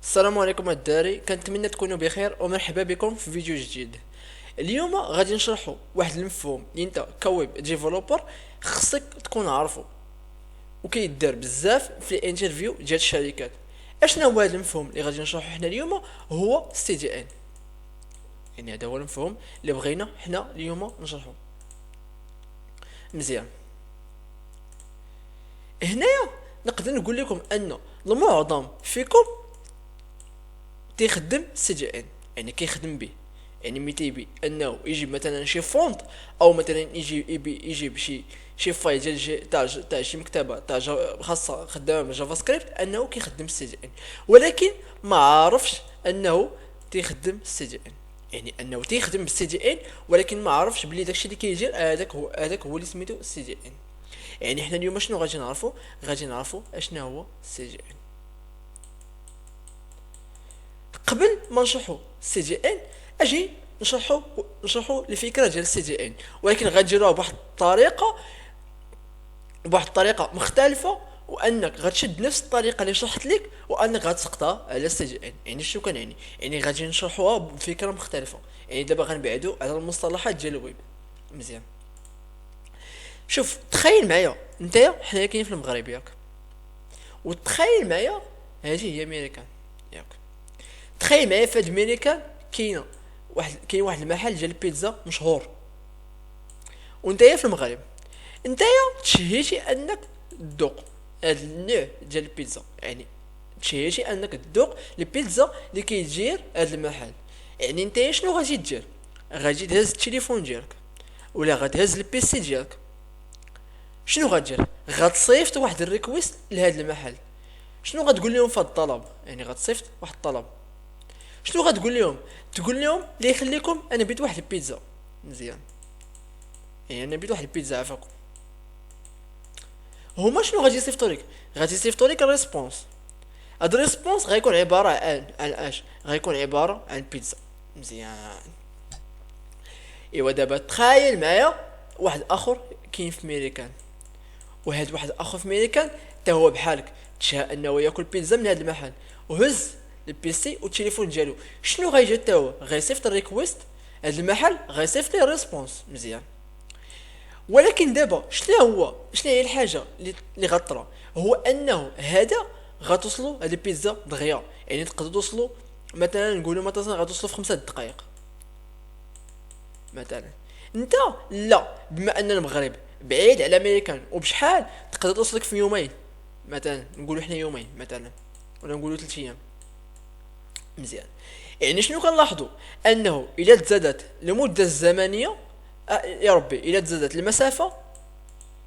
السلام عليكم الداري، كنتمنى تكونوا بخير ومرحبا بكم في فيديو جديد. اليوم غادي نشرحوا واحد المفهوم اللي انت كويب ديفلوبر خصك تكون عارفه، وكيدار بزاف في الانترفيو ديال الشركات. اشنا هو هذا المفهوم اللي غادي نشرحه حنا اليوم؟ هو سي دي ان. يعني هذا هو المفهوم اللي بغينا حنا اليوم نشرحه مزيان. هنايا نقدر نقول لكم ان المعظم فيكم تيخدم سي جي ان، يعني كيخدم به. يعني ملي تيبي انه يجيب مثلا شي فونت، او مثلا يجيب شي فايل ديال تاع شي مكتبه خاصه خدامه بالجافا سكريبت، انه كيخدم السي جي ان. ولكن ما عارفش انه تيخدم السي جي ان، يعني انه تيخدم بالسي جي ان، ولكن ما عارفش بلي داكشي اللي كيجي هذاك هو اللي سميتو السي جي ان. يعني حنا اليوم شنو غادي نعرفو؟ غادي نعرفو اشنا هو السي جي ان. قبل ما نشرحوا سي جي ان، اجي نشرحوا الفكره ديال السي جي ان، ولكن غنديروها بواحد الطريقه مختلفه، وانك غتشد نفس الطريقه اللي شرحت لك وانك غتسقطها على السي جي ان. يعني شنو كنعني؟ يعني غادي نشرحوها بفكره مختلفه. يعني دابا غنبعدوا على المصطلحات ديال الويب. مزيان. شوف، تخيل معايا نتايا حنايا كاين في المغرب ياك، وتخيل معايا هذه هي ميريكان ياك. تخيل معايا في هاد ميريكان كاين واحد المحل ديال البيتزا مشهور، وانتيا في المغرب. انتيا تشهيتي انك تذوق هاد النوع ديال البيتزا، يعني تشهيتي انك تذوق البيتزا اللي كيدير هاد المحل. يعني انتيا شنو غادي دير؟ غادي تهز التليفون ديالك، ولا غتهز البيسي ديالك. شنو غدير؟ غتصيفط واحد الريكويست لهاد المحل. شنو غتقول لهم في هاد الطلب؟ يعني غتصيفط واحد الطلب. شنو غتقول لهم؟ تقول لهم اللي يخليكم انا بيت واحد البيتزا. مزيان. يعني انا بيت واحد البيتزا عفاكم. هما شنو غادي يصيفطوا لك؟ غادي يصيفطوا لك الريسبونس. هاد الريسبونس غيكون عباره عن اش؟ غيكون عباره عن بيتزا. مزيان. ايوا دابا تخيل معايا واحد اخر كاين في ميريكان، وهاد واحد اخر في ميريكان حتى هو بحالك تشاء انه ياكل بيتزا من هاد المحل، وهز البيسي والتليفون ديالو. شنو غيجي حتى هو؟ غيصيفط الريكويست، هاد المحل غيصيفط ليه الريسبونس. مزيان. ولكن دابا شنو هي الحاجه اللي غطرا؟ هو انه هذا غتوصلوا هاد البيتزا دغيا. يعني تقدر توصلوا مثلا، نقولوا مثلا غتوصلوا في 5 دقائق مثلا. انت لا، بما ان المغرب بعيد على امريكان وبشحال، تقدر توصلك في يومين مثلا. نقولوا حنا يومين مثلا، ولا نقولوا 3 ايام. مزيان. يعني شنو كنلاحظوا؟ انه الا تزادت المده الزمنيه، يا ربي الا تزادت المسافه.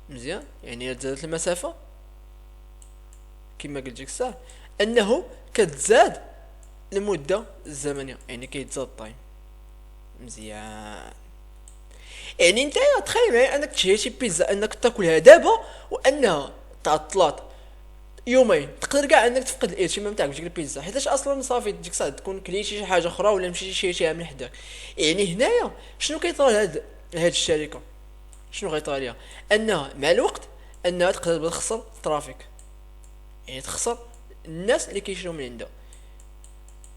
مزيان. يعني الا تزادت المسافه كما قلت لك الساعه، انه كتزاد المده الزمنيه، يعني كيتزاد التايم. مزيان. يعني انت تخيل معايا انك تشري شي بيتزا انك تاكلها دابا، وانها تعطلات يومين. تقدر كاع انك تفقد الاهتمام تاعك بديك البيتزا، حيتاش اصلا صافي ديك الساعه تكون كليتي شي حاجه اخرى، ولا مشيتي شريتيها من حداك. يعني هنايا شنو كيطرى لهاد الشركه؟ شنو غيطرى ليها؟ انها مع الوقت انها تقدر تخسر الترافيك، يعني تخسر الناس اللي كيشريو من عندها.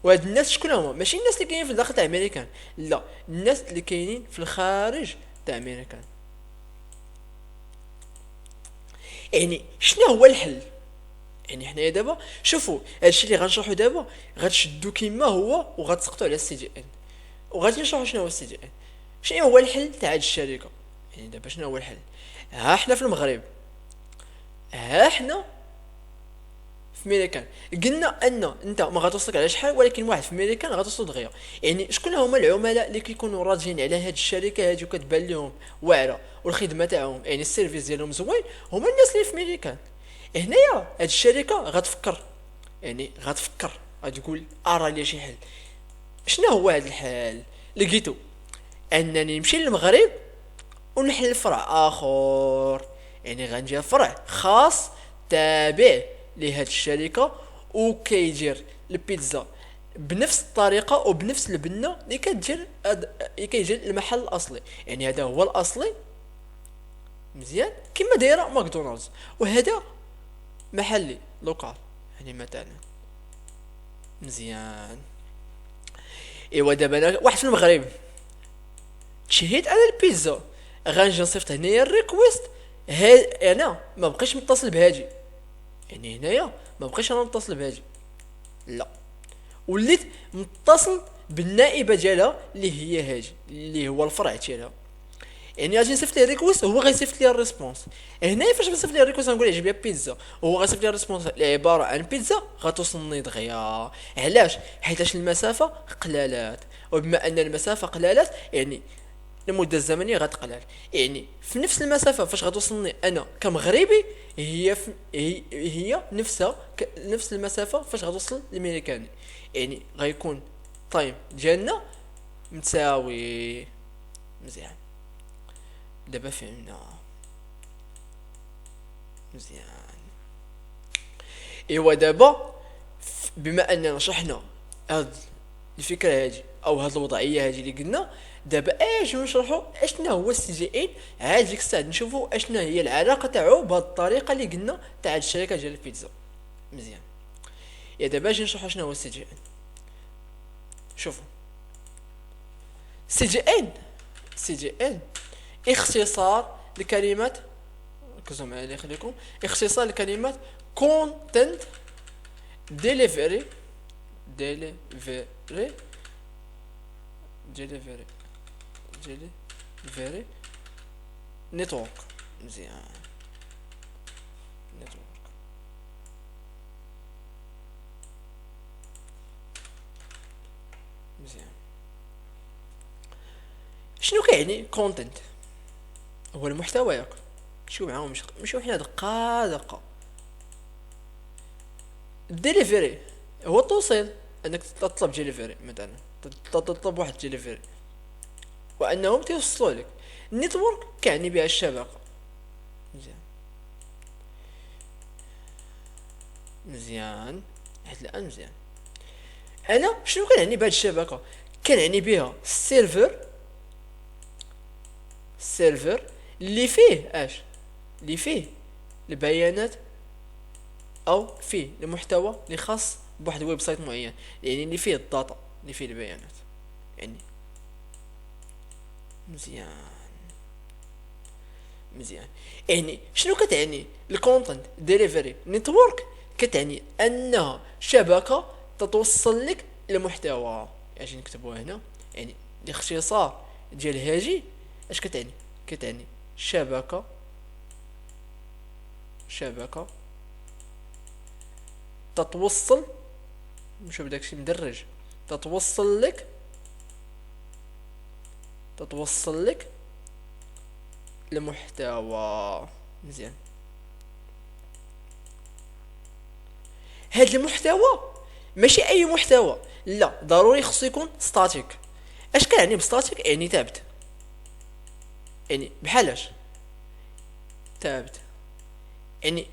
وهاد الناس شكون هما؟ ماشي الناس اللي كاينين في الداخل تاع امريكان، لا، الناس اللي كاينين في الخارج تاع امريكان. يعني شنو هو الحل؟ يعني حنايا دابا شوفوا هادشي اللي غنشرحو دابا، غتشدو كيما هو وغتسقطو على السي جي ان، وغادي نشرحو شنو هو السي جي ان. شنو هو الحل تاع هاد الشركه؟ يعني دابا شنو هو الحل؟ ها حنا في المغرب، ها حنا في ميريكان، قلنا ان انت ما غتوصلك على شحال، ولكن واحد في ميريكان غتوصل دغيا. يعني شكون هما العملاء اللي كيكونوا راضيين على هاد الشركه هادي وكتبان لهم واعره، والخدمه تاعهم يعني السيرفيس ديالهم زوين؟ هما الناس اللي في ميريكان. هنايا هاد الشركه غتفكر، يعني غتفكر، غادي تقول ارى لي شي حل. شنو هو هاد الحل؟ لقيتو انني نمشي للمغرب ونحل فرع اخر. يعني غنجي فرع خاص تابع لهاد الشركه، وكيدير البيتزا بنفس الطريقه وبنفس البنه اللي كيدير المحل الاصلي. يعني هذا هو الاصلي. مزيان. كما دايره ماكدونالدز، وهذا محلي لوكال. يعني مثلا مزيان. ايوا دابا انا واحد في المغرب تشهيت على البيتزا، غنجي نصيفط هنايا الريكويست. انا ما بقيتش متصل بهادي، يعني هنايا ما بقيتش انا متصل بهادي، لا، وليت متصل بالنائبه ديالها اللي هي هادي اللي هو الفرع ديالها. يعني غادي نصيفط ليه ريكويست، هو غيصيفط لي الريسبونس. هنا فاش غنصيفط ليه الريكويست غنقول عجبني بيتزا، هو غيصيفط لي الريسبونس اللي عباره عن بيتزا غتوصلني دغيا. علاش؟ حيتاش المسافه قلالات، وبما ان المسافه قلالات يعني المده الزمنيه غتقلال. يعني في نفس المسافه فاش غتوصلني انا كمغربي، هي نفسها نفس المسافه فاش غتوصل الميريكاني. يعني غيكون تايم ديالنا متساوي. مزيان، دابا فهمنا. مزيان. ايوا دابا بما اننا شرحنا هاد الفكره هادي او هاد الوضعيه هادي اللي قلنا، دابا اش نشرحوا اشنا هو السي جي ان. عاد ديك الساعه نشوفوا اشنا هي العلاقه تاعو بهاد الطريقه اللي قلنا تاع الشركه ديال البيتزا. مزيان. يا دابا اجي نشرحوا شنو هو السي جي ان. شوفوا سي جي ان، سي جي ان اختصار لكلمه، ركزوا معايا الله يخليكم، اختصار لكلمه content delivery delivery delivery delivery network. مزيان، network. مزيان. شنو كيعني content؟ هو المحتوى ياك. شو معاهم مشيو حنا دقه دقه. الدليفري هو التوصيل، انك تطلب ديليفري مثلا، تطلب واحد ديليفري وانهم توصلوا لك. النيتورك كيعني بها الشبكه. مزيان، مزيان حيت الان مزيان. انا شنو كنعني بهاد الشبكه؟ كنعني بها السيرفر اللي فيه اللي فيه البيانات او فيه المحتوى اللي خاص بواحد الويب سايت معين، يعني اللي فيه الداتا اللي فيه البيانات يعني. مزيان، مزيان. يعني شنو كتعني الكونتنت ديليفري نيتورك؟ كتعني انها شبكه تتوصل لك المحتوى. اجي نكتبوها هنا، يعني الاختصار ديال هاجي اش كتعني؟ كتعني شبكه تتوصل، نشوف داكشي مدرج، تتوصل لك المحتوى. مزيان. هاد المحتوى ماشي اي محتوى، لا، ضروري خصو يكون ستاتيك. اش كنعني بستاتيك؟ يعني ثابت. يعني بحالاش ثابت؟ يعني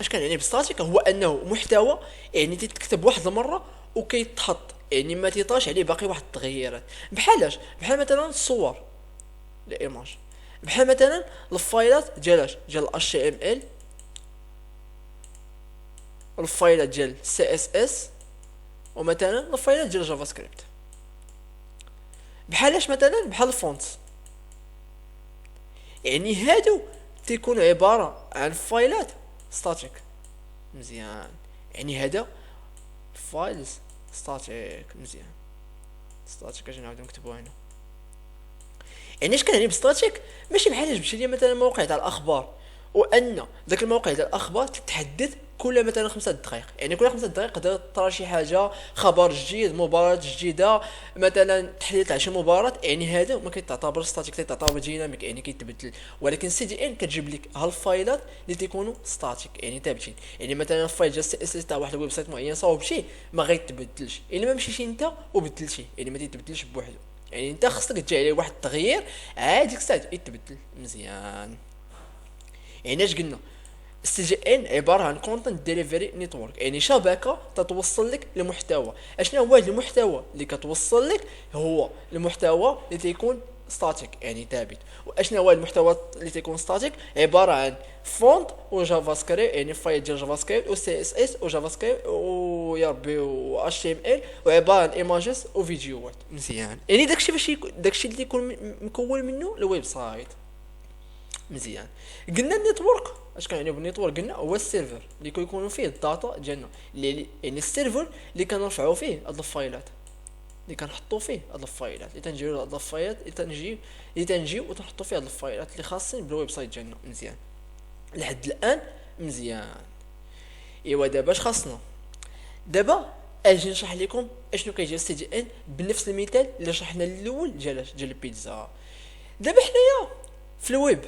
اش كنعني بستاتيك؟ هو انه محتوى يعني تكتب واحد المره وكيتحط، يعني ما تيطاش عليه باقي واحد التغييرات. بحالاش؟ بحال مثلا الصور، الايماج، بحال مثلا الفايلات ديال اتش ام ال، الفايلات ديال سي اس اس، ومثلا الفايلات ديال جافا سكريبت. بحالاش مثلا بحال الفونتس، يعني هادو تيكون عباره عن فايلات ستاتيك. مزيان، يعني هذا فايلز ستاتيك. مزيان، ستاتيك اجي نعاودو نكتبوها هنا. يعني اش كنعني بستاتيك؟ ماشي بحال تمشي لي مثلا موقع تاع الاخبار وان ذاك الموقع تاع الاخبار تتحدث كل مثلا 5 دقائق، يعني كل 5 دقائق تقدر ترى شي حاجه، خبر جديد، مباراه جديده، مثلا تحليل تاع شي مباراه. يعني هذا ما كيتعتبر ستاتيك، كيتعتبر ديناميك، يعني كيتبدل. ولكن سي دي ان كتجيب لك هالفايلات اللي تيكونوا ستاتيك يعني ثابتين. يعني مثلا الفايل ديال سي اس اس تاع واحد الويب سايت معين صاوب شي ما غيتبدلش الا ما مشيتي انت وبدلتي، يعني ما تيتبدلش بوحدو، يعني انت خصك تجي عليه واحد التغيير عاد ديك الساعه يتبدل. مزيان. يعني اش قلنا؟ السي جي ان عباره عن كونتنت ديليفري نيتورك، يعني شبكه تتوصل لك لمحتوى. اشنو هو المحتوى اللي كتوصل لك؟ هو المحتوى اللي تيكون ستاتيك يعني ثابت. واشنا هو المحتوى اللي تيكون ستاتيك؟ عباره عن فونت وجافا سكريبت، يعني فايل ديال جافا سكريبت و سي اس اس وجافا سكريبت و يا ربي و اتش تي ام ال، وعباره عن ايماجز وفيديوهات. مزيان، يعني داكشي باش داكشي اللي يكون مكون منه الويب سايت. مزيان. قلنا النيتورك، اش كنعني بالنيتورك؟ قلنا هو السيرفر اللي كيكونوا فيه الداتا ديالنا، يعني السيرفر اللي كنرفعوا فيه هاد الفايلات، اللي كنحطوا فيه هاد الفايلات، اللي تنجيو هاد الفايلات اللي تنجيو وتنحطوا فيه هاد الفايلات اللي خاصين بالويب سايت ديالنا. مزيان لحد الان. مزيان. ايوا دابا اش خاصنا؟ دابا اجي نشرح لكم اشنو كيجي السي دي ان بنفس المثال اللي شرحنا الاول ديال البيتزا. دابا حنايا في الويب،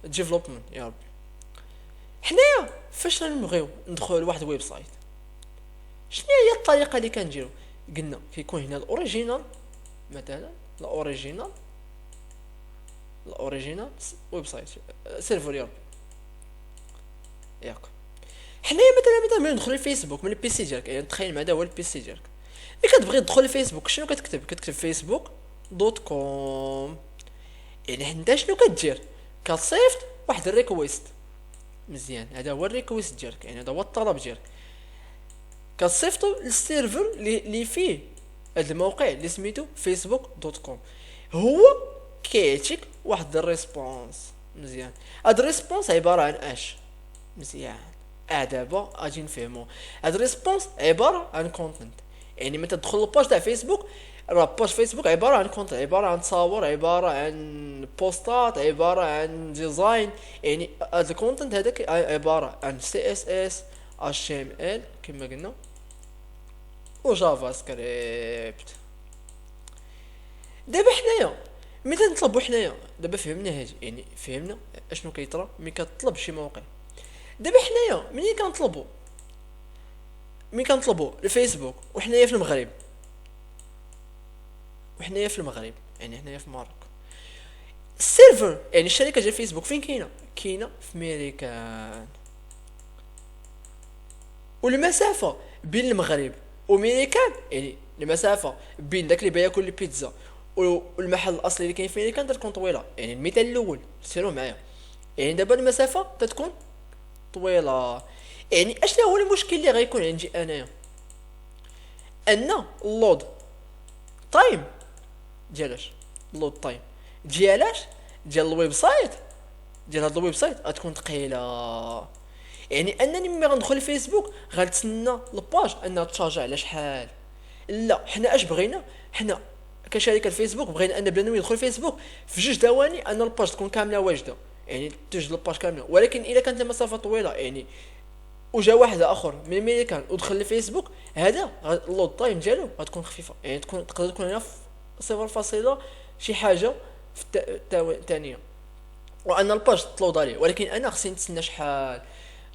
ديفلوبمنت يا ربي، حنايا فاش نبغيو ندخلوا لواحد الويب سايت، شنو هي الطريقه اللي كنديرو؟ قلنا كيكون هنا الاوريجينال، مثلا الاوريجينال ويب سايت سيرفر ياك. حنايا مثلا ملي ندخل الفيسبوك من البي سي ديالك، يعني تخيل معايا هو البي سي ديالك، ملي كتبغي تدخل الفيسبوك شنو كتكتب فيسبوك دوت كوم. يعني انت شنو كدير؟ كتصيفط واحد الريكويست. مزيان، هذا هو الريكويست ديالك، يعني هذا هو الطلب ديالك، كتصيفطو للسيرفر اللي فيه هذا الموقع اللي سميتو فيسبوك دوت كوم. هو كيعطيك واحد الريسبونس. مزيان، هاد الريسبونس عباره عن اش؟ مزيان، دابا اجي نفهمو. هاد الريسبونس عباره عن كونتنت، يعني ملي تدخل للباج تاع فيسبوك، راه باج فيسبوك عباره عن كونتنت، عباره عن تصاور، عباره عن بوستات، عباره عن ديزاين. يعني هاد الكونتنت هذاك عباره عن سي اس اس اتش تي ام ال كما قلنا وجافا سكريبت. دابا حنايا ملي نطلبوا حنايا، دابا فهمنا هادي، يعني فهمنا اشنو كيطرا ملي كتطلب شي موقع. دابا حنايا ملي كنطلبوا الفيسبوك وحنايا في المغرب، يعني حنايا في ماروك، السيرفر يعني الشركه ديال فيسبوك فين كاينه في ميريكان. والمسافه بين المغرب وميريكان، يعني المسافه بين داك اللي بياكل البيتزا والمحل الاصلي اللي كاين في ميريكان تكون طويله. يعني المثال الاول سيروا معايا، يعني دابا المسافه تتكون طويله. يعني اشنو هو المشكل اللي غيكون عندي انايا؟ ان اللود تايم ديالاش، اللود تايم ديال الويب سايت، ديال هاد الويب سايت غتكون ثقيله. يعني انني ملي غندخل الفيسبوك غنتسنى الباج انها تشارجا على شحال. لا، حنا اش بغينا؟ حنا كشركه الفيسبوك بغينا ان بنادم يدخل الفيسبوك في 2 ثواني ان الباج تكون كامله واجده، يعني توجد الباج كامله. ولكن اذا كانت المسافه طويله، يعني وجا واحد اخر من امريكان ودخل الفيسبوك، هذا اللود تايم ديالو غتكون خفيفه، يعني تقدر تكون هنا في 0 شي حاجه في الثانيه، وان الباج تلوض عليه. ولكن انا خصني نتسنى شحال؟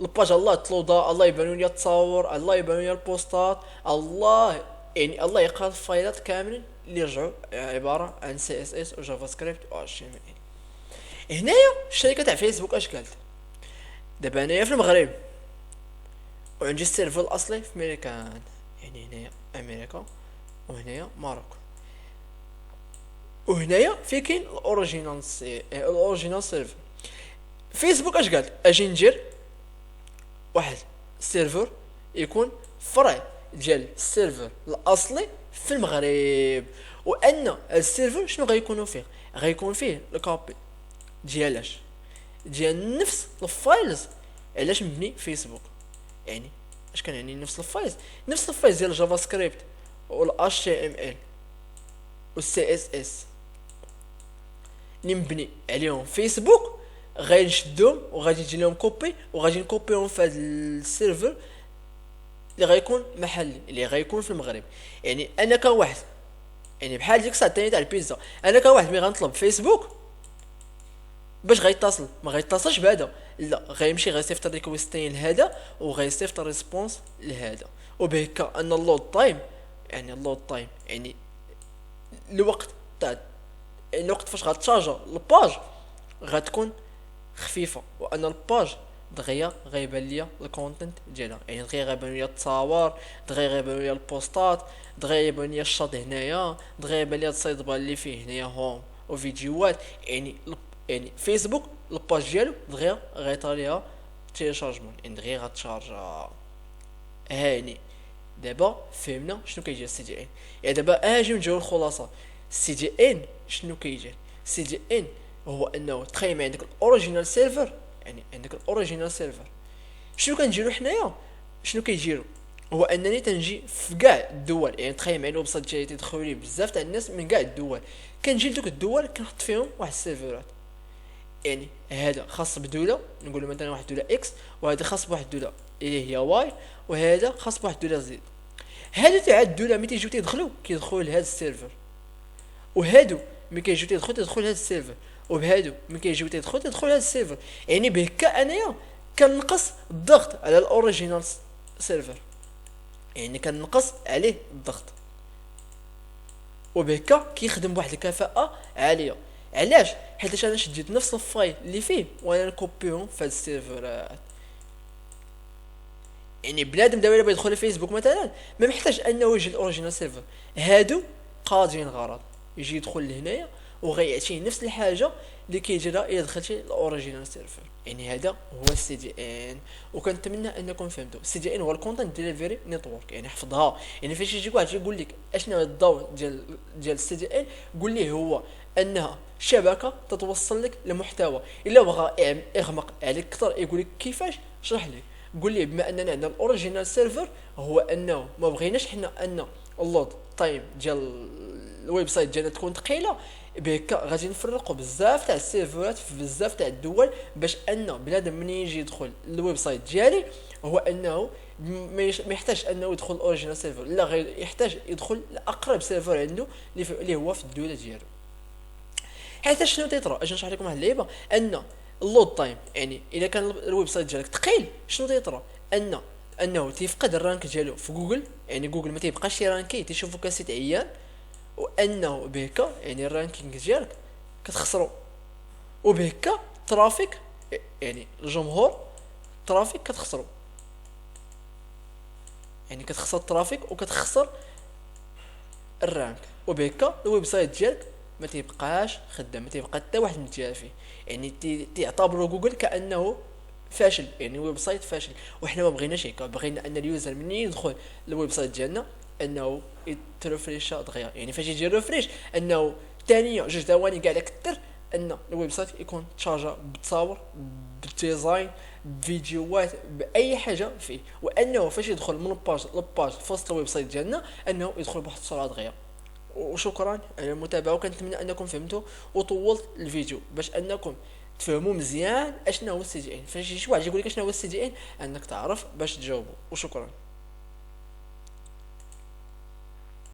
الباج الله تلوضا، الله يبانوا لي التصاور، الله يبانوا لي البوستات، الله يعني الله يقرا الفايلات كاملين اللي يرجعوا عباره عن سي اس اس وجافا سكريبت و اتش تي ام ال. هنايا الشركه تاع فيسبوك اش قالت؟ دابا انايا في المغرب وعندي السيرفر الاصلي في امريكان، يعني هنايا امريكا وهنايا ماروك، وهنايا في كاين الاوريجينال سيرفر. فيسبوك اش قال؟ اجي ندير واحد السيرفر يكون فرع ديال السيرفر الاصلي في المغرب، وان السيرفر شنو غيكونوا فيه؟ غيكون فيه الكوبي ديالاش ديال نفس الفايلز علاش مبني فيسبوك. يعني اش كان يعني نفس الفايلز ديال جافا سكريبت والاتش تي ام ال والسي اس اس اللي مبني عليهم فيسبوك، غادي نشدهم وغادي يجي لهم كوبي وغادي نكوبيهم في هذا السيرفر اللي غيكون محلي اللي غيكون في المغرب. يعني انا كواحد، يعني بحال ديك الساعه الثانيه تاع البيتزا، انا كواحد ملي غنطلب فيسبوك باش غيتصل ما غيتصلش بهذا، لا غيمشي غيصيفط الريكويستين لهذا وغيصيفط الريسبونس لهذا، وبهكا ان اللود تايم يعني الوقت تاع الوقت فاش غتشارجا الباج غتكون خفيفه، وان الباج دغيا غيبان ليا الكونتنت ديالها، يعني دغيا غيبان ليا التصاور، دغيا غيبان ليا البوستات، دغيا يبان ليا الشاط هنايا، دغيا يبان ليا السايد بار اللي فيه هنايا هوم وفيديوهات. يعني يعني فيسبوك الباج ديالو دغيا غيطرا ليها تيليشارجمون، يعني دغيا غتشارجا. هاني دابا فهمنا شنو كيجي السي دي ان. يعني دابا اجي نجيو الخلاصه. السي دي ان شنو كيجي؟ السي دي ان هو انه تخيل عندك الاوريجينال سيرفر، يعني عندك الاوريجينال سيرفر. شنو كنجيرو حنايا؟ شنو كيجيرو؟ هو انني تنجي في كاع الدول، يعني تخيل معايا الويب سايت ديالي تيدخلوا ليه بزاف تاع الناس من كاع الدول، كنجي لدوك الدول كنحط فيهم واحد السيرفرات. يعني هذا خاص بدوله، نقولوا مثلا واحد الدوله اكس، وهذا خاص بواحد الدوله اللي هي واي، وهذا خاص بواحد الدوله زد. هادو تاع الدوله ملي تيجيو كيدخلوا لهذا السيرفر، وهادو ملي كيجيو تيدخل لهذا السيرفر، وبهادو ملي كيجيو تيدخل لهذا السيرفر. يعني بهكا انايا كنقص الضغط على الاوريجينال سيرفر، يعني كنقص عليه الضغط، وبهكا كيخدم بواحد الكفاءه عاليه. علاش؟ حيت انا شديت نفس الفايل اللي فيه وانا نكوبيهم في هاد السيرفرات. يعني بنادم دابا بغى يدخل لفيسبوك مثلا ما محتاج انه يجي الاوريجينال سيرفر، هادو قاضيين غرض، يجي يدخل لهنايا وغيعطيه نفس الحاجه اللي كيديرها الا دخلتي الاوريجينال سيرفر. يعني هذا هو السي دي ان. وكنتمنى انكم فهمتوا. السي دي ان هو الكونتنت ديليفري نيتورك، يعني حفظها. يعني فاش يجي واحد يقول لك اشنو هو الضوء ديال السي دي ان، قول ليه هو انها شبكه تتوصل لك لمحتوى. الا بغى يغمق عليك اكثر يقول لك كيفاش، شرح لك. قول ليه بما اننا عندنا الاوريجينال سيرفر، هو انه ما بغيناش حنا ان اللود تايم ديال الويب سايت ديالنا تكون ثقيله، بهكا غادي نفرقوا بزاف تاع السيرفرات في بزاف تاع الدول، باش ان بنادم من يجي يدخل للويب سايت ديالي هو انه ما يحتاج انه يدخل اوريجينال سيرفر، لا غير يحتاج يدخل لاقرب سيرفر عنده اللي هو في الدوله ديالو. حيت شنو تيطرا؟ اجي نشرح لكم واحد اللعيبه، ان اللود تايم، يعني الا كان الويب سايت ديالك ثقيل شنو تيطرا؟ انه تيفقد الرانك ديالو في جوجل، يعني جوجل ما تيبقاش يرانكي، تيشوفو كسيت عيان، وانه بهكا يعني الرانكينغ ديالك كتخسرو، وبهكا ترافيك، يعني الجمهور ترافيك كتخسرو، يعني كتخسر الترافيك وكتخسر الرانك، وبهكا الويب سايت ديالك ما تيبقاش خدام، ما تيبقى حتى واحد متجا فيه. يعني تعتبروا جوجل كانه فاشل، يعني ويب سايت فاشل. وحنا ما بغيناش هكا، بغينا ان اليوزر منين يدخل للويب سايت ديالنا انه يترفريش دغيا، يعني فاش يجي ريفريش انه ثانيه جوج ثواني كاع كثر ان الويب سايت يكون تشارجا بالتصاور، بالديزاين، بفيديوهات، باي حاجه فيه، وانه فاش يدخل من باج لباج في وسط الويب سايت ديالنا انه يدخل بواحد السرعه دغيا. وشكرا على المتابعه، وكنتمنى انكم فهمتوا وطولت الفيديو باش انكم تفهموا مزيان اشنا هو السي دي ان. فاش شي واحد يقول لك اشنا هو السي دي ان انك تعرف باش تجاوبه. وشكرا.